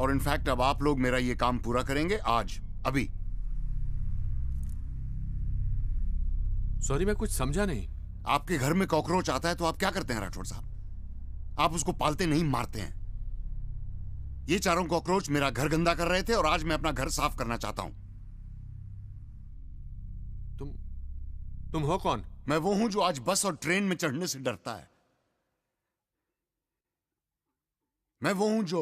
और इनफैक्ट अब आप लोग मेरा ये काम पूरा करेंगे आज, अभी। सॉरी, मैं कुछ समझा नहीं। आपके घर में कॉकरोच आता है तो आप क्या करते हैं राठौड़ साहब? आप उसको पालते नहीं, मारते हैं। ये चारों कॉकरोच मेरा घर गंदा कर रहे थे और आज मैं अपना घर साफ करना चाहता हूं। तुम हो कौन? मैं वो हूं जो आज बस और ट्रेन में चढ़ने से डरता है। मैं वो हूं जो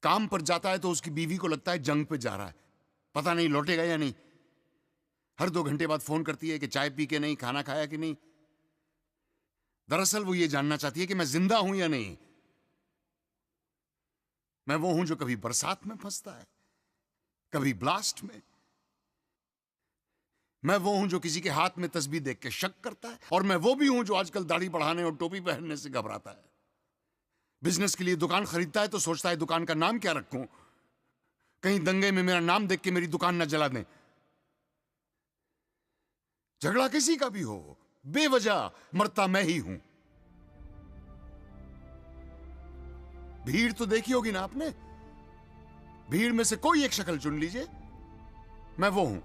काम पर जाता है तो उसकी बीवी को लगता है जंग पे जा रहा है, पता नहीं लौटेगा या नहीं। हर 2 घंटे बाद फोन करती है कि चाय पी के नहीं, खाना खाया कि नहीं। दरअसल वो ये जानना चाहती है कि मैं जिंदा हूं या नहीं। मैं वो हूं जो कभी बरसात में फंसता है, कभी ब्लास्ट में। मैं वो हूं जो किसी के हाथ में तस्बीह देख के शक करता है, और मैं वो भी हूं जो आजकल दाढ़ी बढ़ाने और टोपी पहनने से घबराता है। बिजनेस के लिए दुकान खरीदता है तो सोचता है दुकान का नाम क्या रखूं, कहीं दंगे में मेरा नाम देख के मेरी दुकान न जला दें। झगड़ा किसी का भी हो, बेवजह मरता मैं ही हूं। भीड़ तो देखी होगी ना आपने, भीड़ में से कोई एक शक्ल चुन लीजिए, मैं वो हूं।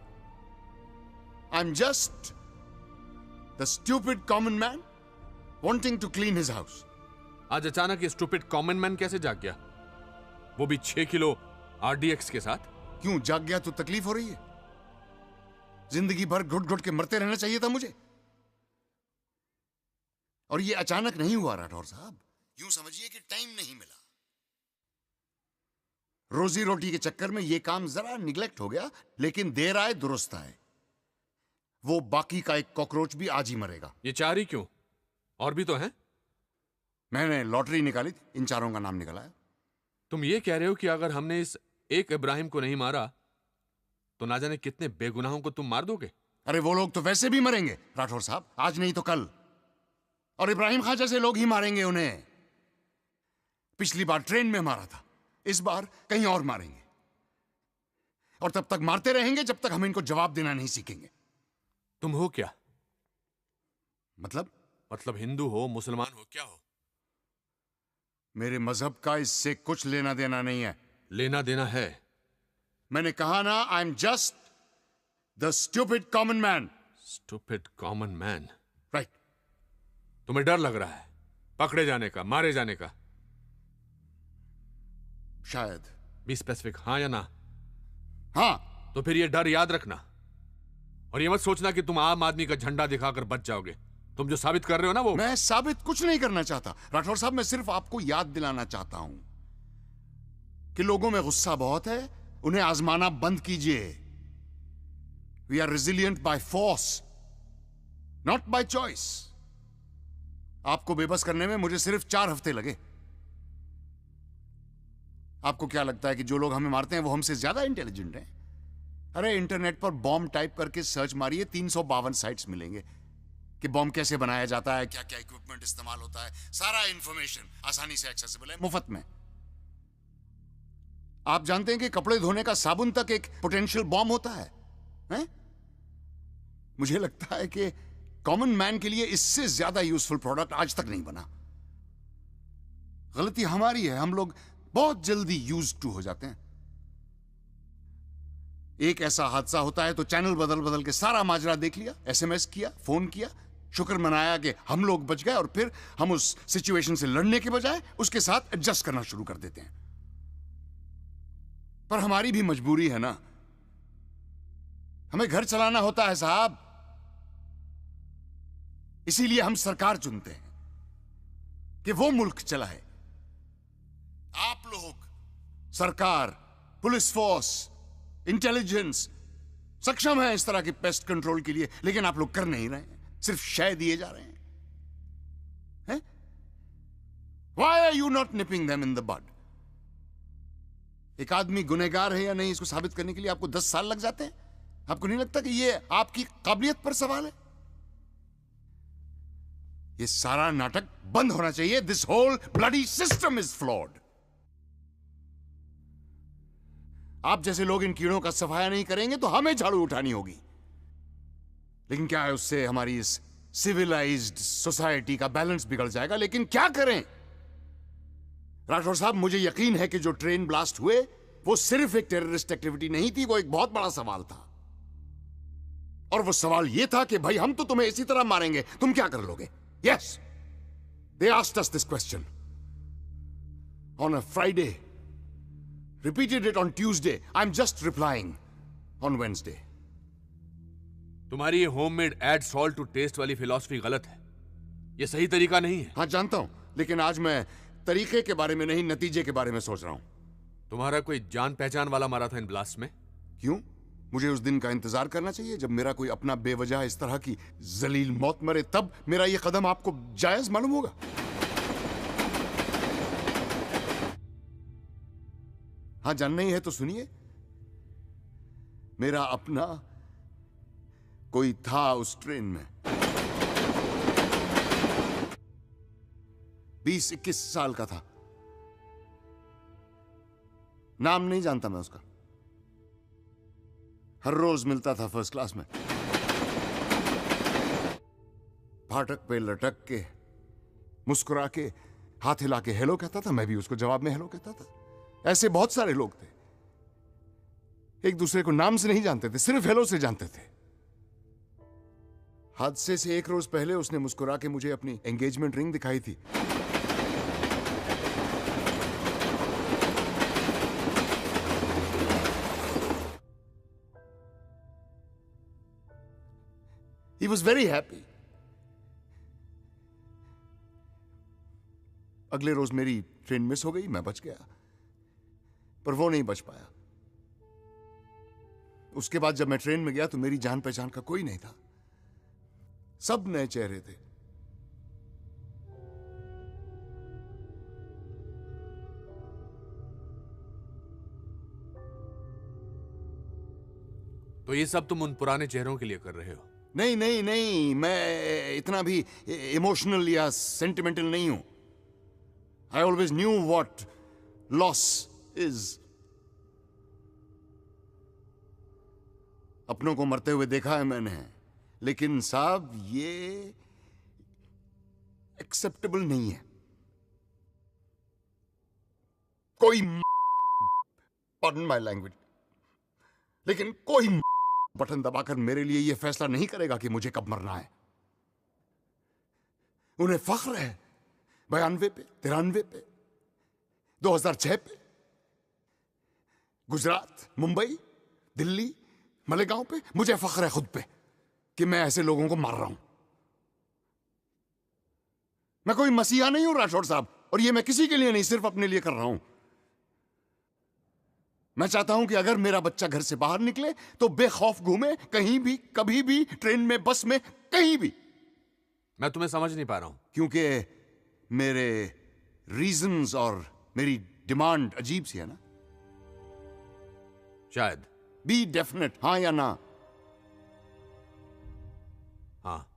I am just the stupid common man wanting to clean his house. आज अचानक ये स्टूपिड कॉमन मैन कैसे जाग गया? वो भी 6 किलो RDX के साथ। क्यों जाग गया? तो तकलीफ हो रही है? जिंदगी भर घुट घुट के मरते रहना चाहिए था मुझे, और ये अचानक नहीं हुआ राठौर साहब। यूं समझिए कि टाइम नहीं मिला। रोजी रोटी के चक्कर में ये काम जरा निगलेक्ट हो गया, लेकिन देर आए दुरुस्त आए। वो बाकी का एक कॉकरोच भी आज ही मरेगा। ये 4 ही क्यों? और भी तो हैं। मैंने लॉटरी निकाली, इन चारों का नाम निकला है। तुम ये कह रहे हो कि अगर हमने इस एक इब्राहिम को नहीं मारा तो ना जाने कितने बेगुनाहों को तुम मार दोगे? अरे वो लोग तो वैसे भी मरेंगे राठौर साहब, आज नहीं तो कल। और इब्राहिम खान जैसे लोग ही मारेंगे उन्हें। पिछली बार ट्रेन में मारा था, इस बार कहीं और मारेंगे। और तब तक मारते रहेंगे जब तक हम इनको जवाब देना नहीं सीखेंगे। तुम हो क्या? मतलब हिंदू हो, मुसलमान हो, क्या हो? मेरे मजहब का इससे कुछ लेना देना नहीं है। लेना देना है। मैंने कहा ना, आई am just the stupid common man. Stupid common man, right. तुम्हें डर लग रहा है पकड़े जाने का, मारे जाने का? शायद। बी स्पेसिफिक, हाँ या ना? हाँ। तो फिर ये डर याद रखना, और ये मत सोचना कि तुम आम आदमी का झंडा दिखाकर बच जाओगे। तुम जो साबित कर रहे हो ना, वो मैं साबित कुछ नहीं करना चाहता राठौर साहब। मैं सिर्फ आपको याद दिलाना चाहता हूं कि लोगों में गुस्सा बहुत है, उन्हें आजमाना बंद कीजिए। We are resilient by force, not by choice. आपको बेबस करने में मुझे सिर्फ 4 हफ्ते लगे। आपको क्या लगता है कि जो लोग हमें मारते हैं वो हमसे ज्यादा इंटेलिजेंट हैं? अरे इंटरनेट पर बॉम्ब टाइप करके सर्च मारिए, 352 साइट्स मिलेंगे कि बॉम्ब कैसे बनाया जाता है, क्या क्या इक्विपमेंट इस्तेमाल होता है। सारा इंफॉर्मेशन आसानी से एक्सेसिबल है, मुफ्त में। आप जानते हैं कि कपड़े धोने का साबुन तक एक पोटेंशियल बॉम्ब होता है, हैं? मुझे लगता है कि कॉमन मैन के लिए इससे ज्यादा यूजफुल प्रोडक्ट आज तक नहीं बना। गलती हमारी है, हम लोग बहुत जल्दी यूज्ड टू हो जाते हैं। एक ऐसा हादसा होता है तो चैनल बदल बदल के सारा माजरा देख लिया, SMS किया, फोन किया, शुक्र मनाया कि हम लोग बच गए, और फिर हम उस सिचुएशन से लड़ने के बजाय उसके साथ एडजस्ट करना शुरू कर देते हैं। पर हमारी भी मजबूरी है ना, हमें घर चलाना होता है साहब। इसीलिए हम सरकार चुनते हैं कि वो मुल्क चलाए। आप लोग, सरकार, पुलिस फोर्स, इंटेलिजेंस सक्षम है इस तरह की पेस्ट कंट्रोल के लिए, लेकिन आप लोग कर नहीं रहे हैं, सिर्फ शय दिए जा रहे हैं। Why are you not nipping them in the bud? एक आदमी गुनहगार है या नहीं, इसको साबित करने के लिए आपको 10 साल लग जाते हैं। आपको नहीं लगता कि ये आपकी काबिलियत पर सवाल है? ये सारा नाटक बंद होना चाहिए। This whole bloody system is flawed. आप जैसे लोग इन कीड़ों का सफाया नहीं करेंगे तो हमें झाड़ू उठानी होगी। लेकिन क्या है, उससे हमारी इस सिविलाइज्ड सोसाइटी का बैलेंस बिगड़ जाएगा। लेकिन क्या करें? राठौर साहब, मुझे यकीन है कि जो ट्रेन ब्लास्ट हुए वो सिर्फ एक टेररिस्ट एक्टिविटी नहीं थी, वो एक बहुत बड़ा सवाल था। और वो सवाल ये था कि भाई हम तो तुम्हें इसी तरह मारेंगे, तुम क्या कर लोगे? Yes, they asked us this question on a Friday, repeated it on Tuesday, I am just replying on Wednesday. तुम्हारी ये homemade add salt to taste वाली फिलॉसफी गलत है। ये सही तरीका नहीं है। हाँ जानता हूं, लेकिन आज मैं तरीके के बारे में नहीं, नतीजे के बारे में सोच रहा हूं। तुम्हारा कोई जान पहचान वाला मारा था इन ब्लास्ट में? क्यों? मुझे उस दिन का इंतजार करना चाहिए जब मेरा कोई अपना बेवजह इस तरह की जलील मौत मरे, तब मेरा यह कदम आपको जायज मालूम होगा। हाँ, जानना ही है तो सुनिए। मेरा अपना कोई था उस ट्रेन में। 20-21 साल का था। नाम नहीं जानता मैं उसका। हर रोज मिलता था फर्स्ट क्लास में, फाटक पे लटक के, मुस्कुरा के, हाथ हिला के हेलो कहता था, मैं भी उसको जवाब में हेलो कहता था। ऐसे बहुत सारे लोग थे, एक दूसरे को नाम से नहीं जानते थे, सिर्फ हेलो से जानते थे। हादसे से एक रोज पहले उसने मुस्कुरा के मुझे अपनी एंगेजमेंट रिंग दिखाई थी। He was very happy. अगले रोज मेरी ट्रेन मिस हो गई, मैं बच गया, पर वो नहीं बच पाया। उसके बाद जब मैं ट्रेन में गया तो मेरी जान पहचान का कोई नहीं था, सब नए चेहरे थे। तो ये सब तुम उन पुराने चेहरों के लिए कर रहे हो? नहीं नहीं नहीं, मैं इतना भी इमोशनल या सेंटिमेंटल नहीं हूं। I always knew what loss is. अपनों को मरते हुए देखा है मैंने, लेकिन साहब ये एक्सेप्टेबल नहीं है। कोई पार्डन माय लैंग्वेज, लेकिन कोई बटन दबाकर मेरे लिए यह फैसला नहीं करेगा कि मुझे कब मरना है। उन्हें फख्र है 92 पे, 93 पे, 2006 पे, गुजरात, मुंबई, दिल्ली, मलेगांव पे। मुझे फख्र है खुद पे कि मैं ऐसे लोगों को मार रहा हूं। मैं कोई मसीहा नहीं हूं राठौड़ साहब, और ये मैं किसी के लिए नहीं, सिर्फ अपने लिए कर रहा हूं। मैं चाहता हूं कि अगर मेरा बच्चा घर से बाहर निकले तो बेखौफ घूमे, कहीं भी, कभी भी, ट्रेन में, बस में, कहीं भी। मैं तुम्हें समझ नहीं पा रहा हूं। क्योंकि मेरे रीजंस और मेरी डिमांड अजीब सी है ना। शायद। बी डेफिनेट, हां या ना। हाँ।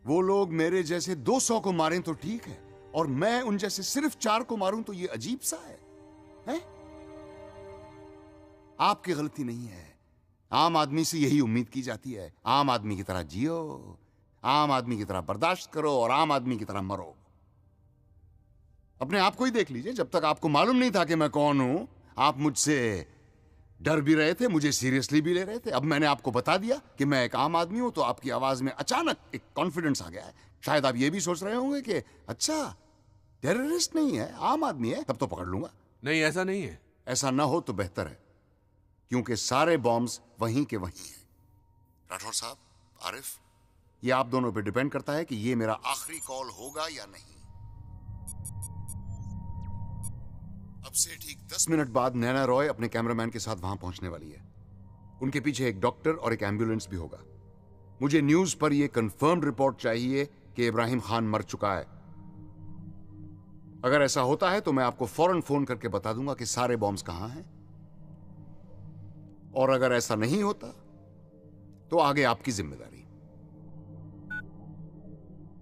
वो लोग मेरे जैसे 200 को मारें तो ठीक है, और मैं उन जैसे सिर्फ 4 को मारूं तो ये अजीब सा है? आपकी गलती नहीं है। आम आदमी से यही उम्मीद की जाती है। आम आदमी की तरह जियो, आम आदमी की तरह बर्दाश्त करो, और आम आदमी की तरह मरो। अपने आप को ही देख लीजिए। जब तक आपको मालूम नहीं था कि मैं कौन हूं, आप मुझसे डर भी रहे थे, मुझे सीरियसली भी ले रहे थे। अब मैंने आपको बता दिया कि मैं एक आम आदमी हूं, तो आपकी आवाज में अचानक एक कॉन्फिडेंस आ गया है। शायद आप ये भी सोच रहे होंगे कि अच्छा, टेररिस्ट नहीं है, आम आदमी है, तब तो पकड़ लूंगा। नहीं, ऐसा नहीं है। ऐसा ना हो तो बेहतर है, क्योंकि सारे बॉम्ब्स वहीं के वहीं हैं। राठौर साहब, आरिफ, ये आप दोनों पे डिपेंड करता है कि ये मेरा आखिरी कॉल होगा या नहीं। अब से ठीक 10 मिनट बाद नैना रॉय अपने कैमरामैन के साथ वहां पहुंचने वाली है। उनके पीछे एक डॉक्टर और एक एम्बुलेंस भी होगा। मुझे न्यूज पर यह कंफर्म्ड रिपोर्ट चाहिए कि इब्राहिम खान मर चुका है। अगर ऐसा होता है तो मैं आपको फौरन फोन करके बता दूंगा कि सारे बॉम्ब्स कहां हैं, और अगर ऐसा नहीं होता तो आगे आपकी जिम्मेदारी।